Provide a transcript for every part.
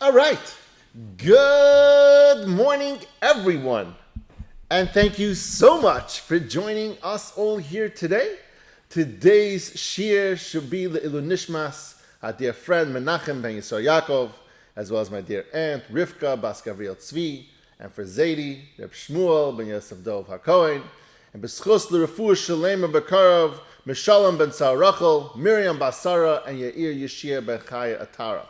All right. Good morning, everyone. And thank you so much for joining us all here today. Today's shiur should be Le'ilu Nishmas, our dear friend Menachem ben Yisrael Yaakov, as well as my dear aunt Rivka Bas Gavriel Tzvi, and for Zaidi, Reb Shmuel ben Yosef Dov HaKohen, and B'schus l'Refuah Shalema Bekarov, Mishalom ben Sar Rachel, Miriam Basara, and Yair Yeshia ben Chaya Atara.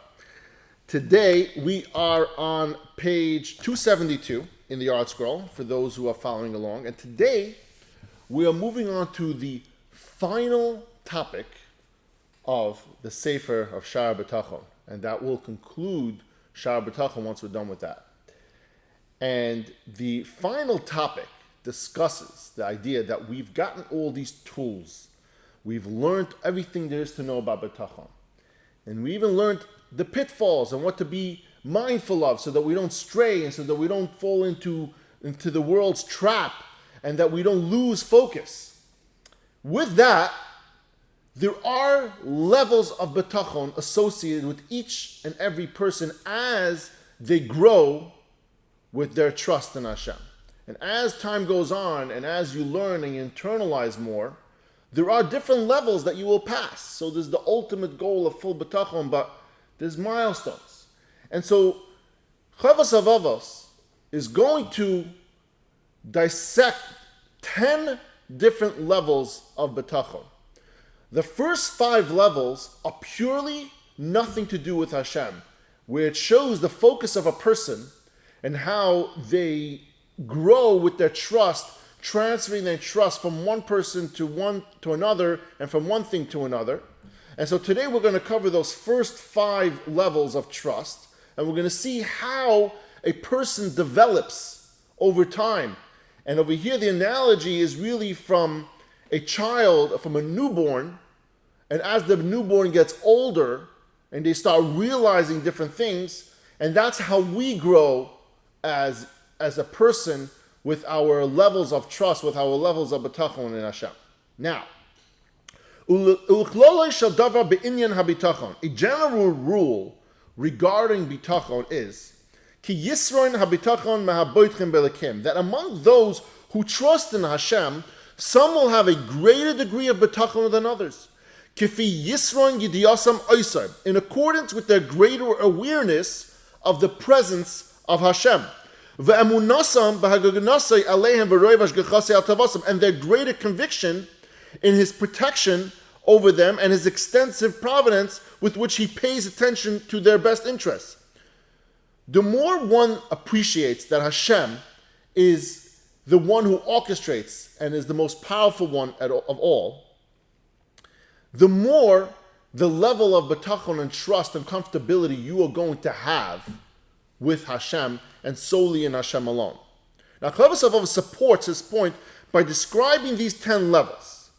Today, we are on page 272 in the Art Scroll, for those who are following along. And today, we are moving on to the final topic of the Sefer of Shaar Habitachon. And that will conclude Shaar Habitachon once we're done with that. And the final topic discusses the idea that we've gotten all these tools. We've learned everything there is to know about Bitachon. And we even learned the pitfalls and what to be mindful of so that we don't stray and so that we don't fall into the world's trap and that we don't lose focus. With that, there are levels of Bitachon associated with each and every person as they grow with their trust in Hashem. And as time goes on and as you learn and you internalize more, there are different levels that you will pass. So there's the ultimate goal of full Bitachon, but there's milestones. And so Rav Av is going to dissect 10 different levels of Bitachon. The first 5 levels are purely nothing to do with Hashem, where it shows the focus of a person and how they grow with their trust, transferring their trust from one person to another and from one thing to another. And so today we're going to cover those first 5 levels of trust, and we're going to see how a person develops over time. And over here the analogy is really from a child, from a newborn, and as the newborn gets older and they start realizing different things, and that's how we grow as a person with our levels of trust, with our levels of Bitachon in Hashem. Now, a general rule regarding Bitachon is that among those who trust in Hashem, some will have a greater degree of Bitachon than others. In accordance with their greater awareness of the presence of Hashem. And their greater conviction in His protection over them and His extensive providence with which He pays attention to their best interests. The more one appreciates that Hashem is the one who orchestrates and is the most powerful one of all, the more the level of Bitachon and trust and comfortability you are going to have with Hashem and solely in Hashem alone. Now, Rav Av supports his point by describing these 10 levels.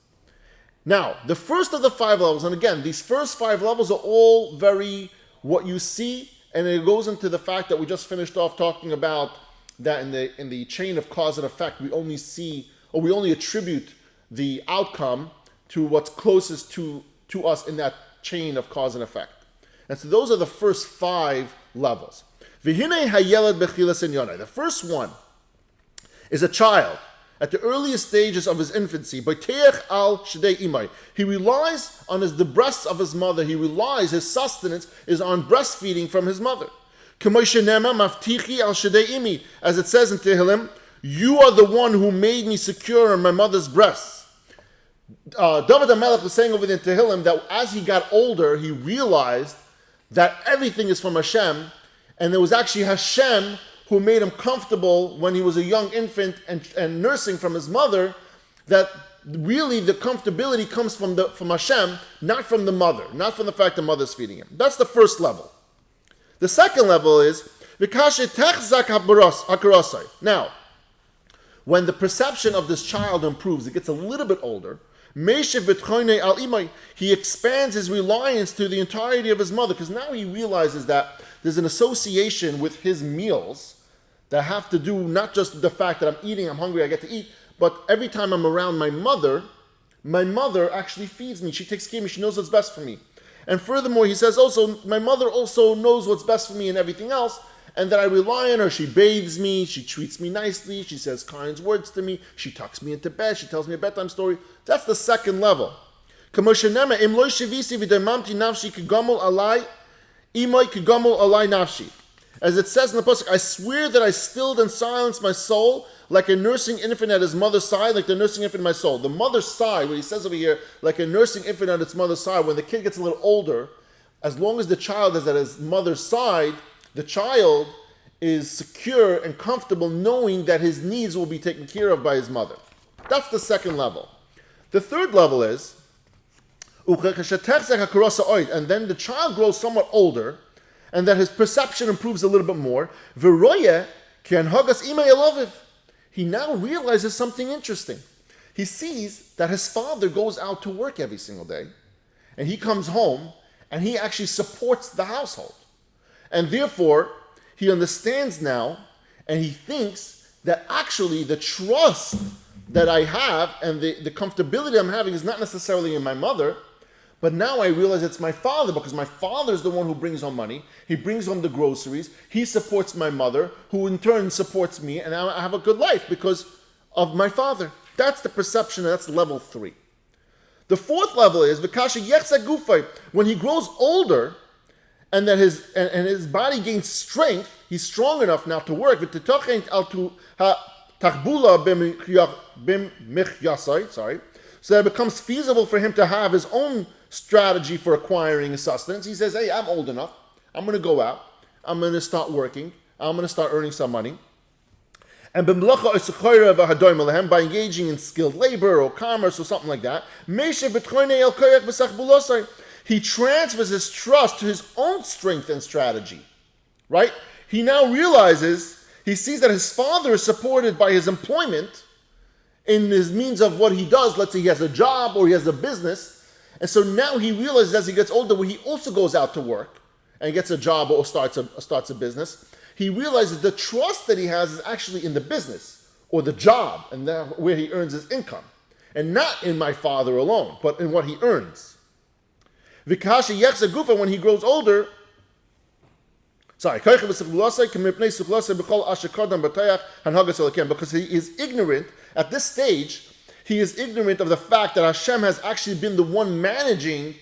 Now, the first of the 5 levels, and again, these first 5 levels are all very what you see, and it goes into the fact that we just finished off talking about that in the chain of cause and effect, we only see, or we only attribute the outcome to what's closest to us in that chain of cause and effect. And so those are the first 5 levels. The first one is a child at the earliest stages of his infancy. He relies on the breasts of his mother. He relies, his sustenance is on breastfeeding from his mother. As it says in Tehillim, you are the one who made me secure in my mother's breasts. David HaMelech was saying over there in Tehillim that as he got older, he realized that everything is from Hashem, and it was actually Hashem who made him comfortable when he was a young infant and nursing from his mother, that really the comfortability comes from Hashem, not from the mother, not from the fact the mother's feeding him. That's the first level. The second level is, now, when the perception of this child improves, it gets a little bit older, he expands his reliance to the entirety of his mother, because now he realizes that there's an association with his meals that have to do not just the fact that I'm eating, I'm hungry, I get to eat, but every time I'm around my mother actually feeds me, she takes care of me, she knows what's best for me. And furthermore, he says also, my mother also knows what's best for me and everything else, and that I rely on her. She bathes me, she treats me nicely, she says kind words to me, she tucks me into bed, she tells me a bedtime story. That's the second level. As it says in the pasuk, I swear that I stilled and silenced my soul like a nursing infant at his mother's side, like the nursing infant in my soul. The mother's side, what he says over here, like a nursing infant at its mother's side, when the kid gets a little older, as long as the child is at his mother's side, the child is secure and comfortable knowing that his needs will be taken care of by his mother. That's the second level. The third level is, and then the child grows somewhat older, and that his perception improves a little bit more. He now realizes something interesting. He sees that his father goes out to work every single day, and he comes home, and he actually supports the household. And therefore, he understands now, and he thinks that actually the trust that I have and the comfortability I'm having is not necessarily in my mother, but now I realize it's my father, because my father is the one who brings home money. He brings home the groceries. He supports my mother, who in turn supports me, and now I have a good life because of my father. That's the perception, and that's level 3. The fourth level is when he grows older, and that his body gains strength. He's strong enough now to work. So that it becomes feasible for him to have his own strategy for acquiring sustenance. He says, hey, I'm old enough. I'm going to go out. I'm going to start working. I'm going to start earning some money. And by engaging in skilled labor or commerce or something like that, he transfers his trust to his own strength and strategy. Right? He now realizes, he sees that his father is supported by his employment in his means of what he does. Let's say he has a job or he has a business. And so now he realizes as he gets older, when he also goes out to work and gets a job or starts a business, he realizes the trust that he has is actually in the business or the job and where he earns his income. And not in my father alone, but in what he earns. When he grows older, because he is ignorant at this stage. He is ignorant of the fact that Hashem has actually been the one managing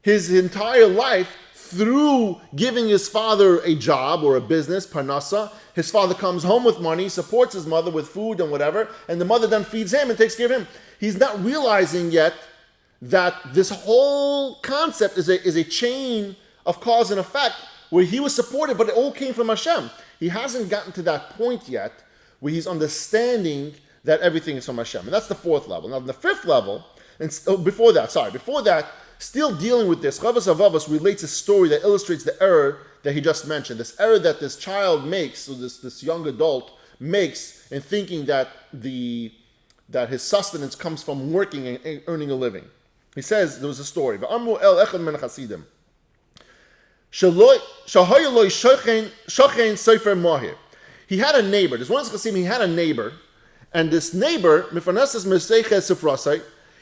his entire life through giving his father a job or a business, parnasa. His father comes home with money, supports his mother with food and whatever, and the mother then feeds him and takes care of him. He's not realizing yet that this whole concept is a chain of cause and effect where he was supported, but it all came from Hashem. He hasn't gotten to that point yet where he's understanding that everything is from Hashem. And that's the fourth level. Now, the fifth level, before that, still dealing with this, Rav Av relates a story that illustrates the error that he just mentioned. This error that this child makes, so this young adult makes in thinking that his sustenance comes from working and earning a living. He says, there was a story. He had a neighbor. There's one Chassidim, he had a neighbor, and this neighbor,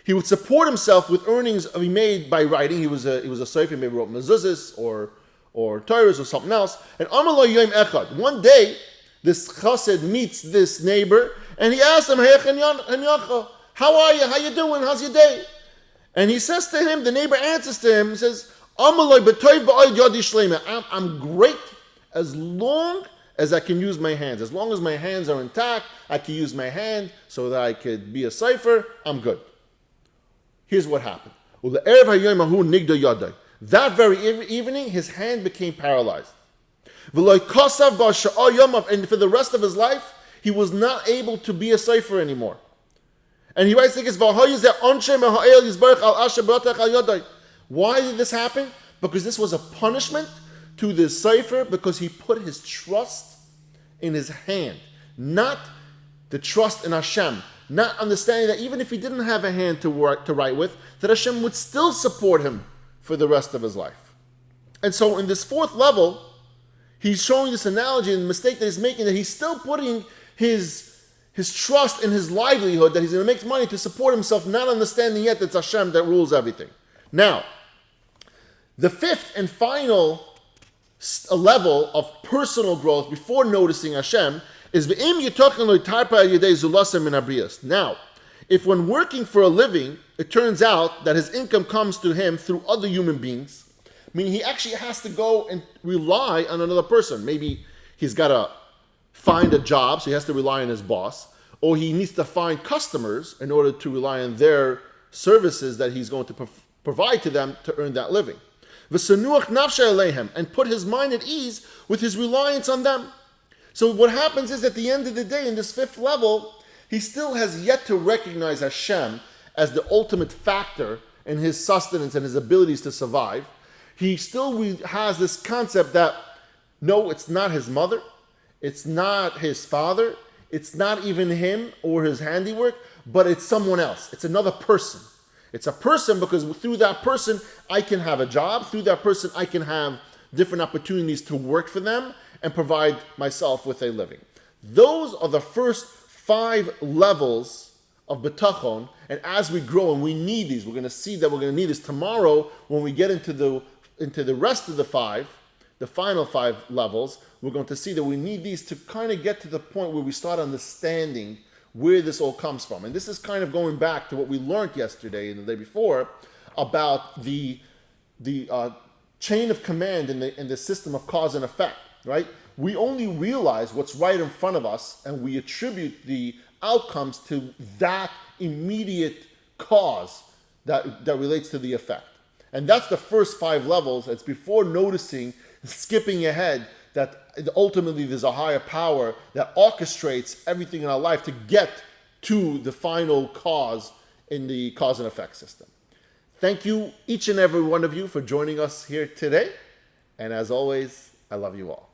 he would support himself with earnings he made by writing. He was a sefer, he maybe wrote mezuzahs or Torahs or something else. And one day, this chassid meets this neighbor, and he asks him, how are you? How you doing? How's your day? And he says to him, the neighbor answers to him, he says, I'm great as long as I can use my hands. As long as my hands are intact, I can use my hand so that I could be a cipher, I'm good. Here's what happened. That very evening, his hand became paralyzed. And for the rest of his life, he was not able to be a cipher anymore. And he writes, why did this happen? Because this was a punishment to the cipher because he put his trust in his hand, not the trust in Hashem, not understanding that even if he didn't have a hand to write with, that Hashem would still support him for the rest of his life. And so in this fourth level, he's showing this analogy and the mistake that he's making, that he's still putting his trust in his livelihood, that he's going to make money to support himself, not understanding yet that it's Hashem that rules everything. Now, The fifth and final level of personal growth before noticing Hashem is v'im yitochen lo yitarpa yedei zulasem min habriyos. Now, if when working for a living, it turns out that his income comes to him through other human beings, meaning he actually has to go and rely on another person. Maybe he's got to find a job, so he has to rely on his boss, or he needs to find customers in order to rely on their services that he's going to provide to them to earn that living. V'sanuach nafsha aleihem, and put his mind at ease with his reliance on them. So what happens is, at the end of the day, in this fifth level, he still has yet to recognize Hashem as the ultimate factor in his sustenance and his abilities to survive. He still has this concept that, no, it's not his mother, it's not his father, it's not even him or his handiwork, but it's someone else. It's another person. It's a person because through that person, I can have a job. Through that person, I can have different opportunities to work for them and provide myself with a living. Those are the first 5 levels of Bitachon. And as we grow, and we need these, we're going to see that we're going to need this tomorrow when we get into the rest of the 5, the final 5 levels. We're going to see that we need these to kind of get to the point where we start understanding where this all comes from. And this is kind of going back to what we learned yesterday and the day before about the chain of command in the system of cause and effect, right? We only realize what's right in front of us, and we attribute the outcomes to that immediate cause that relates to the effect. And that's the first 5 levels. It's before noticing, skipping ahead, that ultimately there's a higher power that orchestrates everything in our life to get to the final cause in the cause and effect system. Thank you, each and every one of you, for joining us here today. And as always, I love you all.